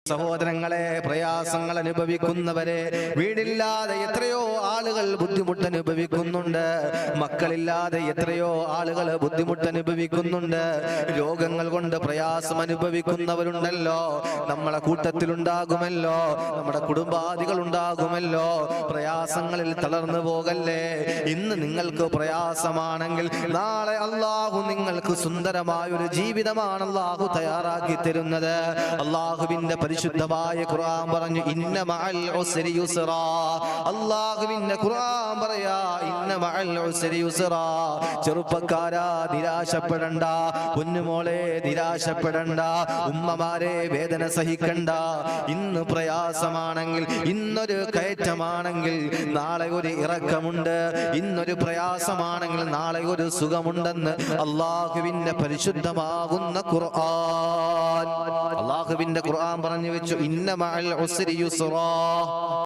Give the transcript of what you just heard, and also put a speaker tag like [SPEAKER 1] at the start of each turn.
[SPEAKER 1] സഹോദരങ്ങളെ, പ്രയാസങ്ങൾ അനുഭവിക്കുന്നവരെ, വീടില്ലാതെ എത്രയോ ആളുകൾ ബുദ്ധിമുട്ട് അനുഭവിക്കുന്നുണ്ട്. മക്കളില്ലാതെ എത്രയോ ആളുകൾ ബുദ്ധിമുട്ട് അനുഭവിക്കുന്നുണ്ട്. രോഗങ്ങൾ കൊണ്ട് പ്രയാസം അനുഭവിക്കുന്നവരുണ്ടല്ലോ. നമ്മളെ കൂട്ടത്തിലുണ്ടാകുമല്ലോ, നമ്മുടെ കുടുംബാദികൾ ഉണ്ടാകുമല്ലോ. പ്രയാസങ്ങളിൽ തളർന്നു പോകല്ലേ. ഇന്ന് നിങ്ങൾക്ക് പ്രയാസമാണെങ്കിൽ നാളെ അള്ളാഹു നിങ്ങൾക്ക് സുന്ദരമായൊരു ജീവിതമാണ് അള്ളാഹു തയ്യാറാക്കി തരുന്നത്. അള്ളാഹുവിന്റെ പരിശുദ്ധമായ ഖുർആൻ പറഞ്ഞു, ഇന്ന മഅൽ ഉസ്രി യുസ്റാ. അള്ളാഹുവിന്റെ ഖുർആൻ പറയാ, ഇന്ന മഅൽ ഉസ്രി യുസ്റാ. ചെറുപ്പക്കാരാ, നിരാശപ്പെടണ്ട. പൊന്നുമോളെ, നിരാശപ്പെടണ്ട. ഉമ്മമാരെ, വേദന സഹിക്കണ്ട. ഇന്ന് പ്രയാസമാണെങ്കിൽ, ഇന്നൊരു കയറ്റമാണെങ്കിൽ നാളെ ഒരു ഇറക്കമുണ്ട്. ഇന്നൊരു പ്രയാസമാണെങ്കിൽ നാളെ ഒരു സുഖമുണ്ടെന്ന് അള്ളാഹുവിന്റെ പരിശുദ്ധമാകുന്ന ഖുർആൻ. അള്ളാഹുവിന്റെ ഖുർആൻ പറഞ്ഞു വെച്ചു, ഇന്ന മഅൽ ഉസ്രി യുസ്റാ.